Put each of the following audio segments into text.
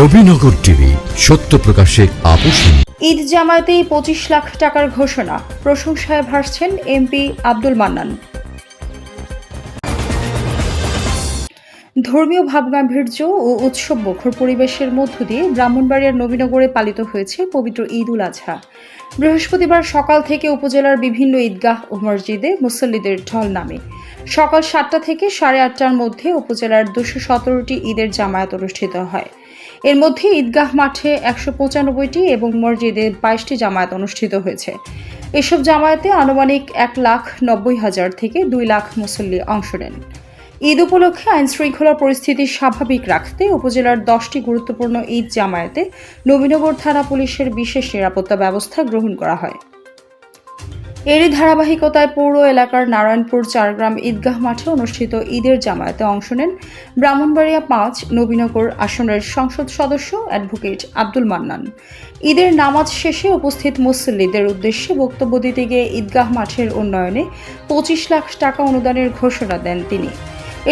Nabinagar TV, সত্য প্রকাশে আপোষহীন। ঈদ জামায়াতেই 25 লাখ টাকার ঘোষণা, প্রশংসায় ভাসছেন এমপি আব্দুল মান্নান। ধর্মীয় ভাবগাম্ভীর্য ও উৎসব মুখর পরিবেশের মধ্য দিয়ে ব্রাহ্মণবাড়িয়ার নবীনগরে পালিত হয়েছে পবিত্র ঈদ উল আজহা। বৃহস্পতিবার সকাল থেকে উপজেলার বিভিন্ন ঈদগাহ ও মসজিদে মুসল্লিদের ঢল নামে। সকাল 7টা থেকে 8:30টার মধ্যে উপজেলার 217টি ঈদের জামায়াত অনুষ্ঠিত হয়। এর মধ্যে ঈদগাহ মাঠে 195টি এবং মসজিদে 22টি জামায়াত অনুষ্ঠিত হয়েছে। এসব জামায়াতে আনুমানিক 1,90,000 থেকে 2 লাখ মুসল্লি অংশ নেন। ঈদ উপলক্ষে আইনশৃঙ্খলা পরিস্থিতি স্বাভাবিক রাখতে উপজেলার 10টি গুরুত্বপূর্ণ ঈদ জামায়াতে নবীনগর থানা পুলিশের বিশেষ নিরাপত্তা ব্যবস্থা গ্রহণ করা হয়। এরই ধারাবাহিকতায় পৌর এলাকার নারায়ণপুর 4 গ্রাম ঈদগাহ মাঠে অনুষ্ঠিত ঈদের জামায়াতে অংশ নেন ব্রাহ্মণবাড়িয়া 5 নবীনগর আসনের সংসদ সদস্য অ্যাডভোকেট আব্দুল মান্নান। ঈদের নামাজ শেষে উপস্থিত মুসল্লিদের উদ্দেশ্যে বক্তব্য দিতে গিয়ে ঈদগাহ মাঠের উন্নয়নে 25 লাখ টাকা অনুদানের ঘোষণা দেন তিনি।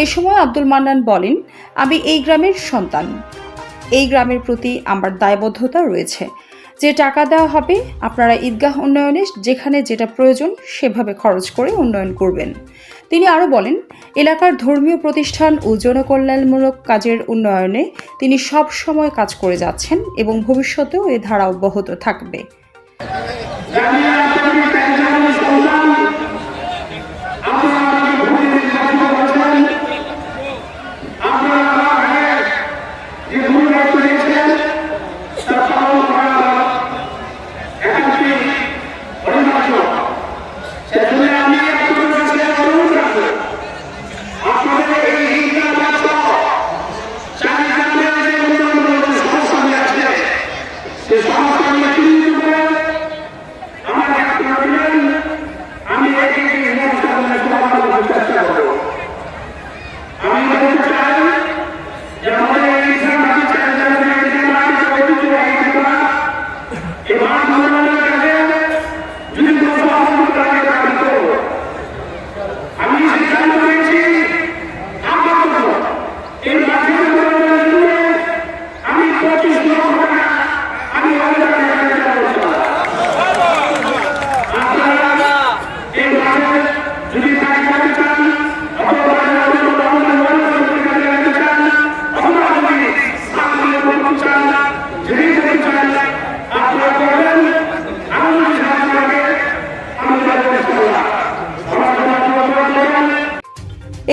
এই সময় আব্দুল মান্নান বলেন, আমি এই গ্রামের সন্তান, এই গ্রামের প্রতি আমার দায়বদ্ধতা রয়েছে। যে টাকা দেওয়া হবে আপনারা ঈদগাহ উন্নয়নে যেখানে যেটা প্রয়োজন সেভাবে খরচ করে উন্নয়ন করবেন। তিনি আরও বলেন, এলাকার ধর্মীয় প্রতিষ্ঠান ও জনকল্যাণমূলক কাজের উন্নয়নে তিনি সব সময় কাজ করে যাচ্ছেন এবং ভবিষ্যতেও এ ধারা অব্যাহত থাকবে।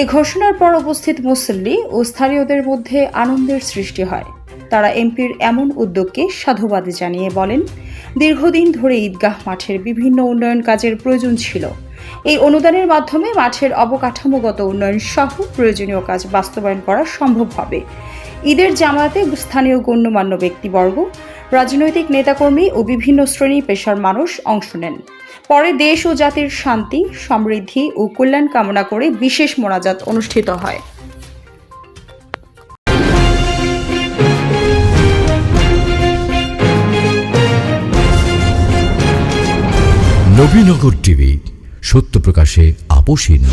এই ঘোষণার পর উপস্থিত মুসল্লি ও স্থানীয়দের মধ্যে আনন্দের সৃষ্টি হয়। তারা এমপির এমন উদ্যোগকে সাধুবাদ জানিয়ে বলেন, দীর্ঘদিন ধরে ঈদগাহ মাঠের বিভিন্ন উন্নয়ন কাজের প্রয়োজন ছিল। এই অনুদানের মাধ্যমে মাঠের অবকাঠামোগত উন্নয়ন সহ প্রয়োজনীয় কাজ বাস্তবায়ন করা সম্ভব হবে। ঈদের জামায়াতে স্থানীয় গণ্যমান্য ব্যক্তিবর্গ, রাজনৈতিক নেতাকর্মী ও বিভিন্ন শ্রেণী পেশার মানুষ অংশ নেন। পরে দেশ ও জাতির শান্তি, সমৃদ্ধি ও কল্যাণ কামনা করে বিশেষ মোনাজাত অনুষ্ঠিত হয়। নবীনগর টিভি, সত্য প্রকাশে আপোষহীন।